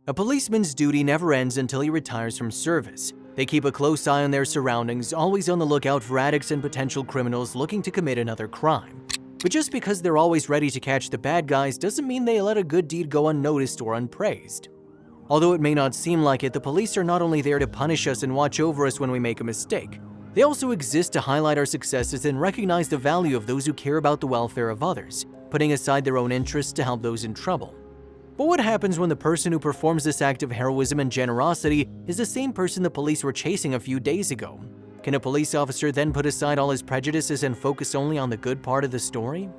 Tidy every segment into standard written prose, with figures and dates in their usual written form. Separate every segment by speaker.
Speaker 1: A policeman's duty never ends until he retires from service. They keep a close eye on their surroundings, always on the lookout for addicts and potential criminals looking to commit another crime. But just because they're always ready to catch the bad guys doesn't mean they let a good deed go unnoticed or unpraised. Although it may not seem like it, the police are not only there to punish us and watch over us when we make a mistake. They also exist to highlight our successes and recognize the value of those who care about the welfare of others, putting aside their own interests to help those in trouble. But what happens when the person who performs this act of heroism and generosity is the same person the police were chasing a few days ago? Can a police officer then put aside all his prejudices and focus only on the good part of the story?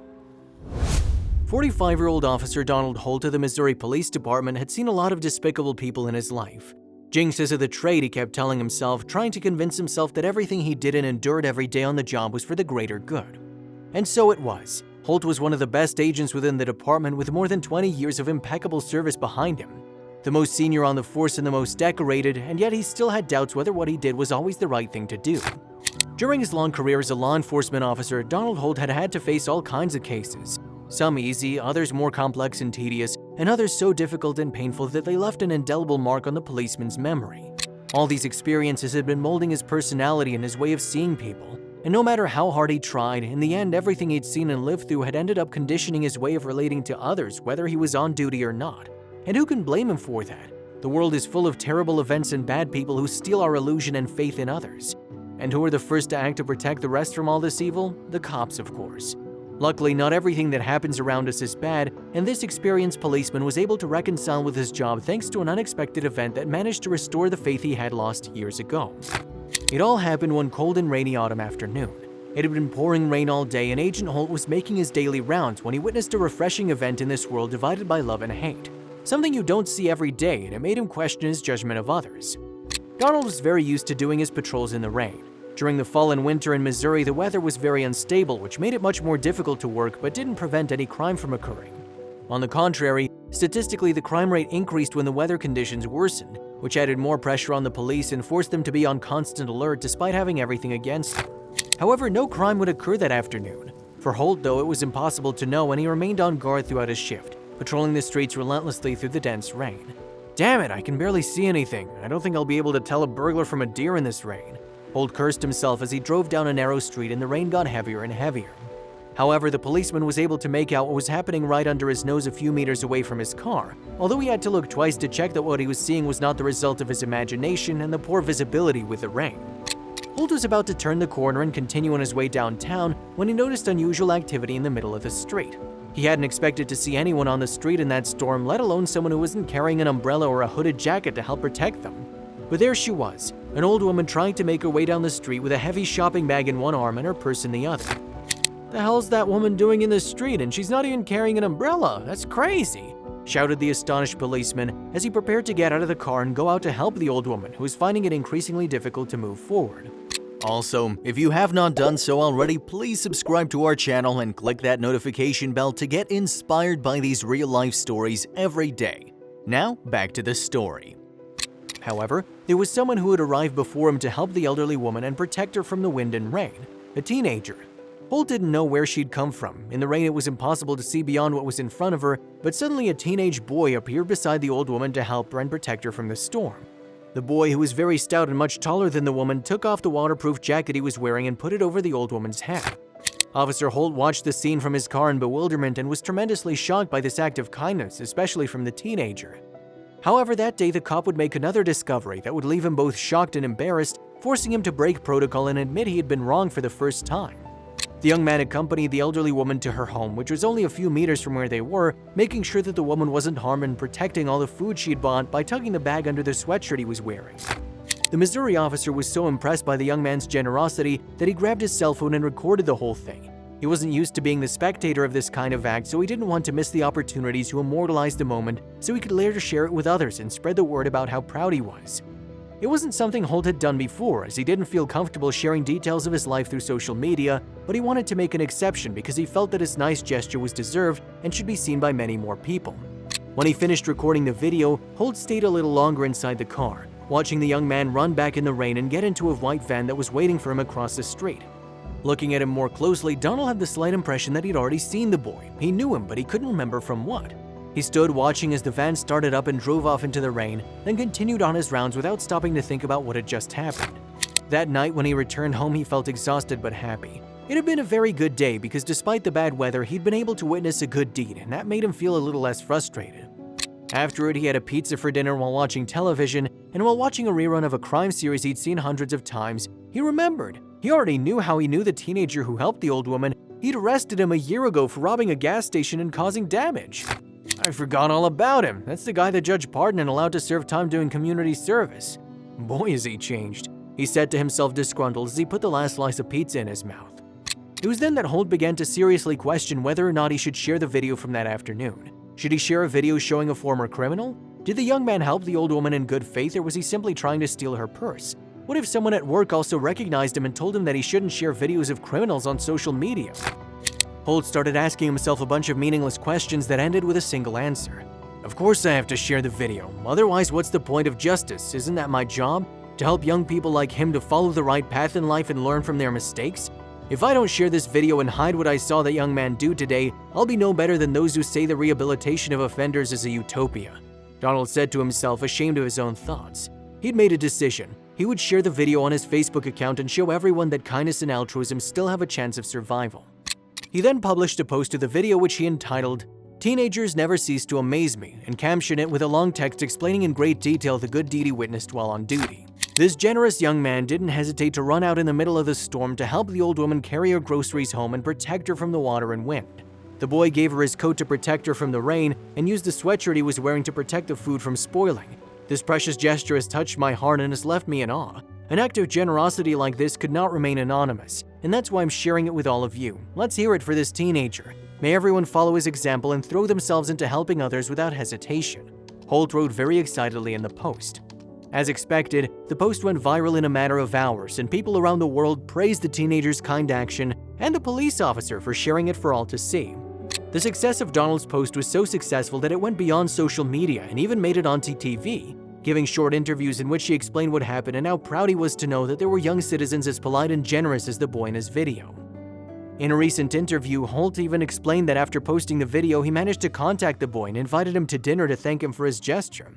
Speaker 1: 45-year-old Officer Donald Holt of the Missouri Police Department had seen a lot of despicable people in his life. Jinxes of the trade, he kept telling himself, trying to convince himself that everything he did and endured every day on the job was for the greater good. And so it was. Holt was one of the best agents within the department with more than 20 years of impeccable service behind him. The most senior on the force and the most decorated, and yet he still had doubts whether what he did was always the right thing to do. During his long career as a law enforcement officer, Donald Holt had had to face all kinds of cases. Some easy, others more complex and tedious, and others so difficult and painful that they left an indelible mark on the policeman's memory. All these experiences had been molding his personality and his way of seeing people, and no matter how hard he tried, in the end everything he'd seen and lived through had ended up conditioning his way of relating to others, whether he was on duty or not. And who can blame him for that? The world is full of terrible events and bad people who steal our illusion and faith in others. And who are the first to act to protect the rest from all this evil? The cops, of course. Luckily, not everything that happens around us is bad, and this experienced policeman was able to reconcile with his job thanks to an unexpected event that managed to restore the faith he had lost years ago. It all happened one cold and rainy autumn afternoon. It had been pouring rain all day, and Agent Holt was making his daily rounds when he witnessed a refreshing event in this world divided by love and hate. Something you don't see every day, and it made him question his judgment of others. Donald was very used to doing his patrols in the rain. During the fall and winter in Missouri, the weather was very unstable, which made it much more difficult to work but didn't prevent any crime from occurring. On the contrary, statistically, the crime rate increased when the weather conditions worsened, which added more pressure on the police and forced them to be on constant alert despite having everything against them. However, no crime would occur that afternoon. For Holt, though, it was impossible to know, and he remained on guard throughout his shift, patrolling the streets relentlessly through the dense rain. Damn it, I can barely see anything. I don't think I'll be able to tell a burglar from a deer in this rain. Holt cursed himself as he drove down a narrow street and the rain got heavier and heavier. However, the policeman was able to make out what was happening right under his nose a few meters away from his car, although he had to look twice to check that what he was seeing was not the result of his imagination and the poor visibility with the rain. Holt was about to turn the corner and continue on his way downtown when he noticed unusual activity in the middle of the street. He hadn't expected to see anyone on the street in that storm, let alone someone who wasn't carrying an umbrella or a hooded jacket to help protect them. But there she was, an old woman trying to make her way down the street with a heavy shopping bag in one arm and her purse in the other. "The hell's that woman doing in the street, and she's not even carrying an umbrella? That's crazy!" shouted the astonished policeman as he prepared to get out of the car and go out to help the old woman, who was finding it increasingly difficult to move forward. Also, if you have not done so already, please subscribe to our channel and click that notification bell to get inspired by these real-life stories every day. Now, back to the story. However, there was someone who had arrived before him to help the elderly woman and protect her from the wind and rain, a teenager. Holt didn't know where she'd come from. In the rain, it was impossible to see beyond what was in front of her, but suddenly a teenage boy appeared beside the old woman to help her and protect her from the storm. The boy, who was very stout and much taller than the woman, took off the waterproof jacket he was wearing and put it over the old woman's head. Officer Holt watched the scene from his car in bewilderment and was tremendously shocked by this act of kindness, especially from the teenager. However, that day the cop would make another discovery that would leave him both shocked and embarrassed, forcing him to break protocol and admit he had been wrong for the first time. The young man accompanied the elderly woman to her home, which was only a few meters from where they were, making sure that the woman wasn't harmed and protecting all the food she'd bought by tucking the bag under the sweatshirt he was wearing. The Missouri officer was so impressed by the young man's generosity that he grabbed his cell phone and recorded the whole thing. He wasn't used to being the spectator of this kind of act, so he didn't want to miss the opportunity to immortalize the moment so he could later share it with others and spread the word about how proud he was. It wasn't something Holt had done before, as he didn't feel comfortable sharing details of his life through social media, but he wanted to make an exception because he felt that his nice gesture was deserved and should be seen by many more people. When he finished recording the video, Holt stayed a little longer inside the car, watching the young man run back in the rain and get into a white van that was waiting for him across the street. Looking at him more closely, Donald had the slight impression that he'd already seen the boy. He knew him, but he couldn't remember from what. He stood watching as the van started up and drove off into the rain, then continued on his rounds without stopping to think about what had just happened. That night when he returned home, he felt exhausted but happy. It had been a very good day because despite the bad weather, he'd been able to witness a good deed, and that made him feel a little less frustrated. After it, he had a pizza for dinner while watching television, and while watching a rerun of a crime series he'd seen hundreds of times, he remembered. He already knew how he knew the teenager who helped the old woman. He'd arrested him a year ago for robbing a gas station and causing damage. I forgot all about him. That's the guy the judge pardoned and allowed to serve time doing community service. Boy, has he changed, he said to himself, disgruntled as he put the last slice of pizza in his mouth. It was then that Holt began to seriously question whether or not he should share the video from that afternoon. Should he share a video showing a former criminal? Did the young man help the old woman in good faith, or was he simply trying to steal her purse? What if someone at work also recognized him and told him that he shouldn't share videos of criminals on social media? Holt started asking himself a bunch of meaningless questions that ended with a single answer. Of course I have to share the video, otherwise what's the point of justice? Isn't that my job? To help young people like him to follow the right path in life and learn from their mistakes? If I don't share this video and hide what I saw that young man do today, I'll be no better than those who say the rehabilitation of offenders is a utopia, Donald said to himself, ashamed of his own thoughts. He'd made a decision. He would share the video on his Facebook account and show everyone that kindness and altruism still have a chance of survival. He then published a post to the video which he entitled, "Teenagers Never Cease to Amaze Me," and captioned it with a long text explaining in great detail the good deed he witnessed while on duty. This generous young man didn't hesitate to run out in the middle of the storm to help the old woman carry her groceries home and protect her from the water and wind. The boy gave her his coat to protect her from the rain and used the sweatshirt he was wearing to protect the food from spoiling. This precious gesture has touched my heart and has left me in awe. An act of generosity like this could not remain anonymous, and that's why I'm sharing it with all of you. Let's hear it for this teenager. May everyone follow his example and throw themselves into helping others without hesitation. Holt wrote very excitedly in the post. As expected, the post went viral in a matter of hours, and people around the world praised the teenager's kind action and the police officer for sharing it for all to see. The success of Donald's post was so successful that it went beyond social media and even made it onto TV, giving short interviews in which he explained what happened and how proud he was to know that there were young citizens as polite and generous as the boy in his video. In a recent interview, Holt even explained that after posting the video, he managed to contact the boy and invited him to dinner to thank him for his gesture.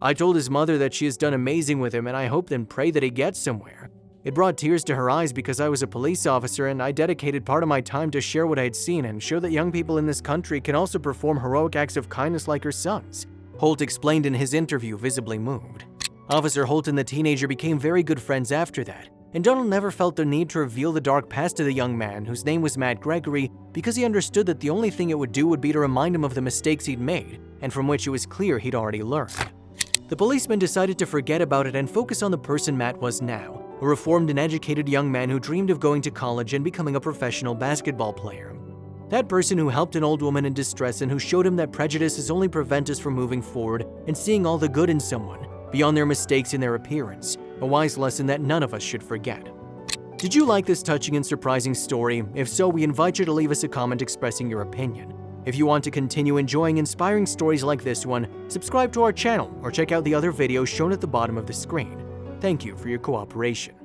Speaker 1: I told his mother that she has done amazing with him, and I hope and pray that he gets somewhere. It brought tears to her eyes because I was a police officer and I dedicated part of my time to share what I had seen and show that young people in this country can also perform heroic acts of kindness like her sons, Holt explained in his interview, visibly moved. Officer Holt and the teenager became very good friends after that, and Donald never felt the need to reveal the dark past to the young man, whose name was Matt Gregory, because he understood that the only thing it would do would be to remind him of the mistakes he'd made, and from which it was clear he'd already learned. The policeman decided to forget about it and focus on the person Matt was now, a reformed and educated young man who dreamed of going to college and becoming a professional basketball player. That person who helped an old woman in distress and who showed him that prejudices only prevent us from moving forward and seeing all the good in someone, beyond their mistakes and their appearance, a wise lesson that none of us should forget. Did you like this touching and surprising story? If so, we invite you to leave us a comment expressing your opinion. If you want to continue enjoying inspiring stories like this one, subscribe to our channel or check out the other videos shown at the bottom of the screen. Thank you for your cooperation.